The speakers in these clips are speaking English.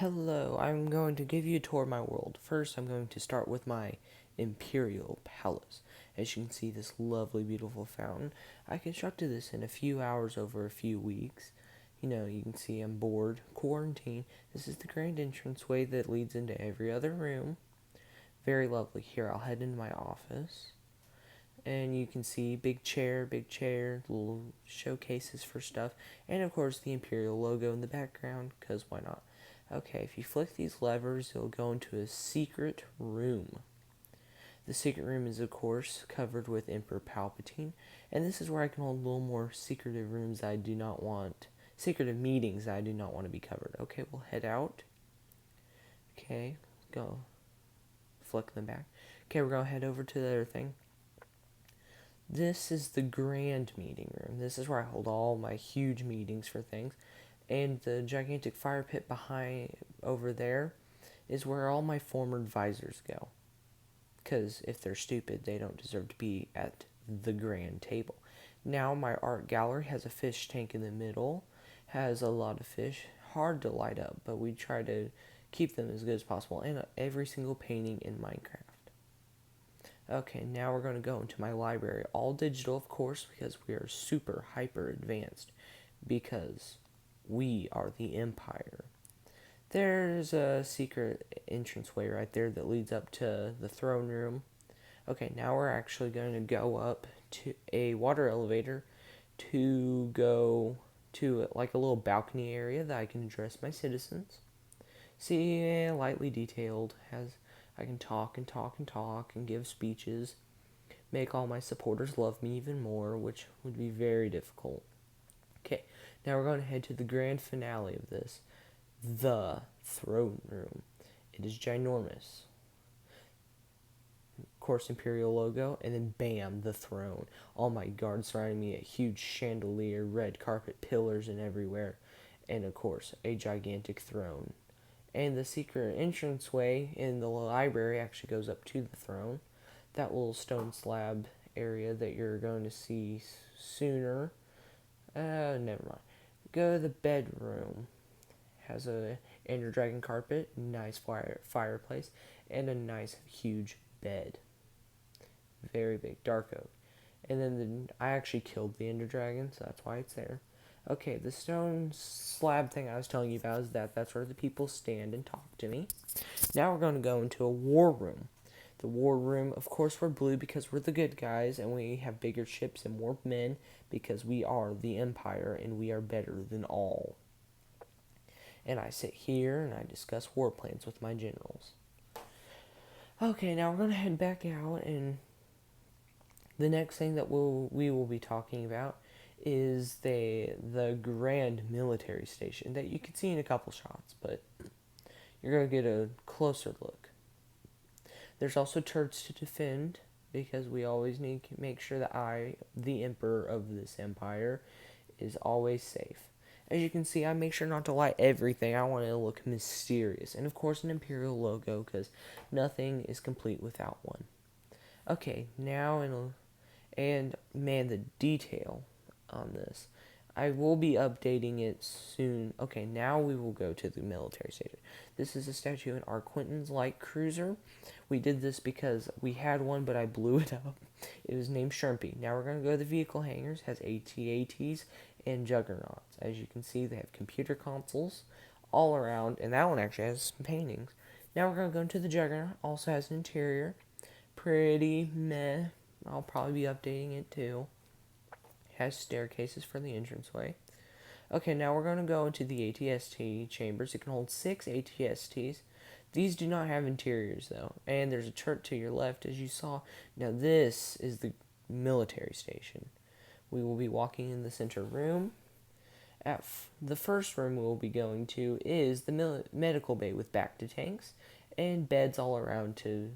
Hello, I'm going to give you a tour of my world. First, I'm going to start with my Imperial Palace. As you can see, this lovely, beautiful fountain. I constructed this in a few hours over a few weeks. You can see I'm bored, quarantine. This is the grand entranceway that leads into every other room. Very lovely. Here, I'll head into my office. And you can see big chair, little showcases for stuff, and of course the Imperial logo in the background, because why not? Okay, if you flick these levers, you'll go into a secret room. The secret room is, of course, covered with Emperor Palpatine, and this is where I can hold a little more secretive rooms I do not want, secretive meetings I do not want to be covered. Okay, we'll head out. Okay, go. Flick them back. Okay, we're going to head over to the other thing. This is the grand meeting room. This is where I hold all my huge meetings for things. And the gigantic fire pit behind over there is where all my former advisors go. Because if they're stupid, they don't deserve to be at the grand table. Now my art gallery has a fish tank in the middle, has a lot of fish, hard to light up, but we try to keep them as good as possible, and every single painting in Minecraft. Okay, now we're going to go into my library. All digital, of course, because we are super hyper advanced. Because we are the Empire. There's a secret entranceway right there that leads up to the throne room. Okay, now we're actually going to go up to a water elevator to go to like a little balcony area that I can address my citizens. See, lightly detailed, has I can talk and talk and talk and give speeches, make all my supporters love me even more, which would be very difficult. Okay, now we're going to head to the grand finale of this, the throne room. It is ginormous. Of course, Imperial logo, and then bam, the throne. All my guards surrounding me, a huge chandelier, red carpet, pillars and everywhere, and of course, a gigantic throne. And the secret entranceway in the library actually goes up to the throne. That little stone slab area that you're going to see sooner. Never mind. Go to the bedroom. Has a Ender Dragon carpet, nice fireplace, and a nice huge bed. Very big, dark oak. And then I actually killed the Ender Dragon, so that's why it's there. Okay, the stone slab thing I was telling you about is that's where the people stand and talk to me. Now we're going to go into a war room. The war room, of course, we're blue because we're the good guys and we have bigger ships and more men because we are the Empire and we are better than all. And I sit here and I discuss war plans with my generals. Okay, now we're going to head back out, and the next thing that we will be talking about is the grand military station that you can see in a couple shots, but you're going to get a closer look. There's also turrets to defend because we always need to make sure that I, the emperor of this empire, is always safe. As you can see, I make sure not to light everything. I want it to look mysterious. And of course, an Imperial logo, because nothing is complete without one. Okay, and man, the detail on this. I will be updating it soon. Okay, now we will go to the military station. This is a statue in our Quentin's light cruiser. We did this because we had one, but I blew it up. It was named Shrimpy. Now we're going to go to the vehicle hangars. It has AT-ATs and juggernauts. As you can see, they have computer consoles all around, and that one actually has some paintings. Now we're going to go into the juggernaut. Also has an interior. Pretty meh. I'll probably be updating it too. It has staircases for the entranceway. Okay, now we're going to go into the ATST chambers. It can hold 6 ATSTs. These do not have interiors though, and there's a turret to your left as you saw. Now this is the military station. We will be walking in the center room. The first room we'll be going to is the medical bay with back to tanks and beds all around to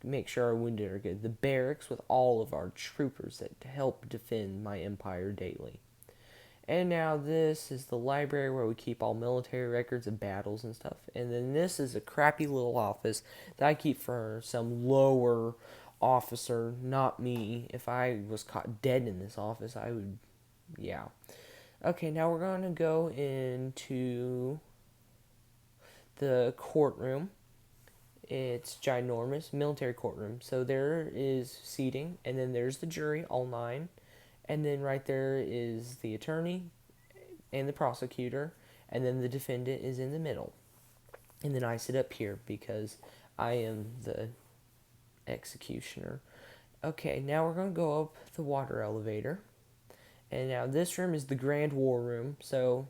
make sure our wounded are good. The barracks with all of our troopers that help defend my empire daily. And now this is the library where we keep all military records of battles and stuff. And then this is a crappy little office that I keep for some lower officer, not me. If I was caught dead in this office, I would, yeah. Okay, now we're going to go into the courtroom. It's ginormous, military courtroom. So there is seating, and then there's the jury, all 9. And then right there is the attorney and the prosecutor, and then the defendant is in the middle. And then I sit up here because I am the executioner. Okay, now we're going to go up the water elevator. And now this room is the grand war room. So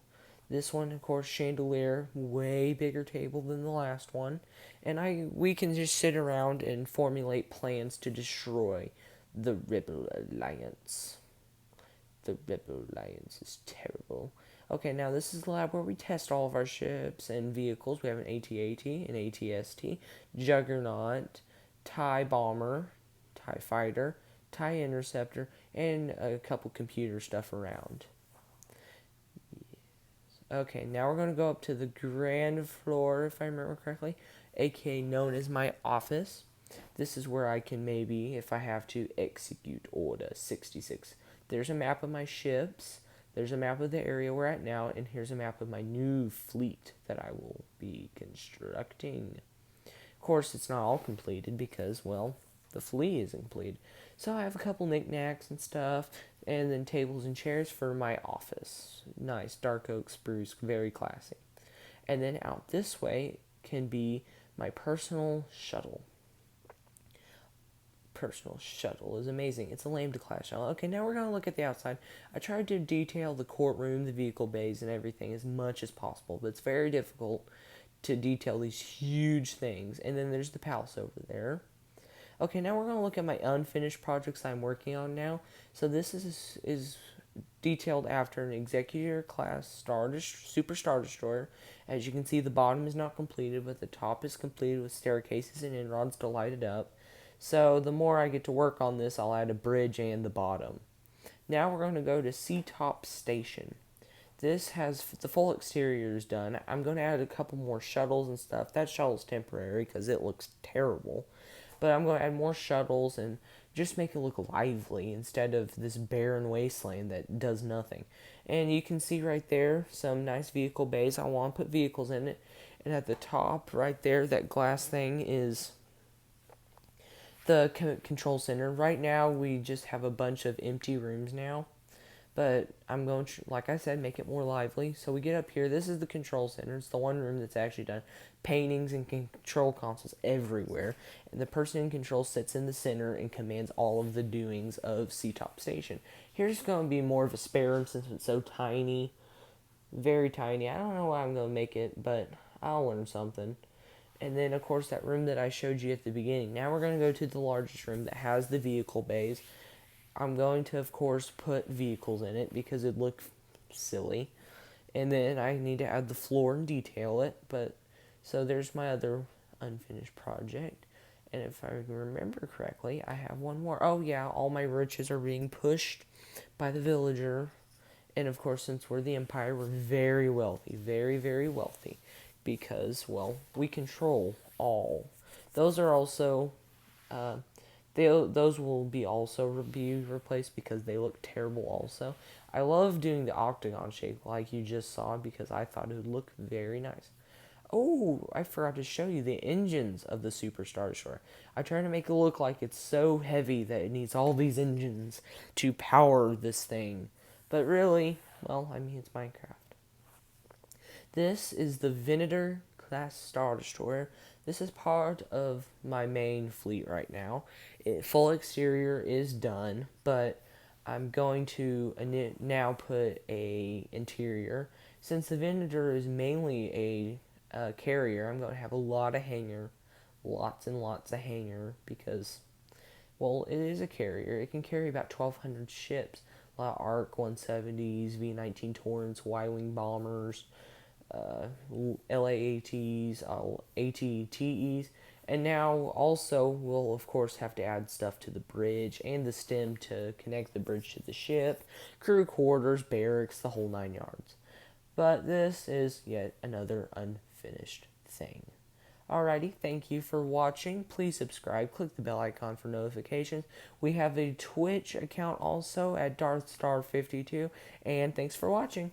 this one, of course, chandelier, way bigger table than the last one. And we can just sit around and formulate plans to destroy the Rebel Alliance. The Rebel Alliance is terrible. Okay, now this is the lab where we test all of our ships and vehicles. We have an AT-AT, an AT-ST, Juggernaut, TIE Bomber, TIE Fighter, TIE Interceptor, and a couple computer stuff around. Okay, now we're going to go up to the grand floor, if I remember correctly, aka known as my office. This is where I can maybe, if I have to, execute Order 66. There's a map of my ships, there's a map of the area we're at now, and here's a map of my new fleet that I will be constructing. Of course, it's not all completed because, well, the fleet isn't completed. So I have a couple knickknacks and stuff, and then tables and chairs for my office. Nice, dark oak spruce, very classy. And then out this way can be my personal shuttle. Personal shuttle is amazing. It's a Lambda class shuttle. Okay, now we're going to look at the outside. I tried to detail the courtroom, the vehicle bays, and everything as much as possible, but it's very difficult to detail these huge things. And then there's the palace over there. Okay, now we're going to look at my unfinished projects I'm working on now. So this is detailed after an Executor class Super Star Destroyer. As you can see, the bottom is not completed, but the top is completed with staircases and inrods to light it up. So the more I get to work on this, I'll add a bridge and the bottom. Now we're going to go to Seatop Station. This has the full exteriors done. I'm going to add a couple more shuttles and stuff. That shuttle's temporary because it looks terrible. But I'm going to add more shuttles and just make it look lively instead of this barren wasteland that does nothing. And you can see right there some nice vehicle bays. I want to put vehicles in it. And at the top right there, that glass thing is the control center. Right now we just have a bunch of empty rooms now. But I'm going to, like I said, make it more lively. So we get up here. This is the control center. It's the one room that's actually done. Paintings and control consoles everywhere. And the person in control sits in the center and commands all of the doings of Seatop Station. Here's going to be more of a spare room since it's so tiny. Very tiny. I don't know why I'm going to make it, but I'll learn something. And then, of course, that room that I showed you at the beginning. Now we're going to go to the largest room that has the vehicle bays. I'm going to, of course, put vehicles in it because it'd look silly. And then I need to add the floor and detail it. But so there's my other unfinished project. And if I remember correctly, I have one more. Oh, yeah, all my riches are being pushed by the villager. And, of course, since we're the Empire, we're very wealthy. Very, very wealthy. Because, well, we control all. Those are also... those will be replaced because they look terrible also. I love doing the octagon shape like you just saw because I thought it would look very nice. Oh, I forgot to show you the engines of the Super Star Destroyer. I try to make it look like it's so heavy that it needs all these engines to power this thing. But really, well, I mean, it's Minecraft. This is the Venator class Star Destroyer. This is part of my main fleet right now. Full exterior is done, but I'm going to now put a interior. Since the Venator is mainly a carrier, I'm going to have a lot of hangar, lots and lots of hangar because, well, it is a carrier. It can carry about 1,200 ships, a lot of ARC 170s, V-19 Torrents, Y-wing bombers, LAATs, ATTEs, and now also we'll of course have to add stuff to the bridge and the stem to connect the bridge to the ship, crew quarters, barracks, the whole 9 yards. But this is yet another unfinished thing. Alrighty, thank you for watching. Please subscribe, click the bell icon for notifications. We have a Twitch account also at DarthStar52, and thanks for watching.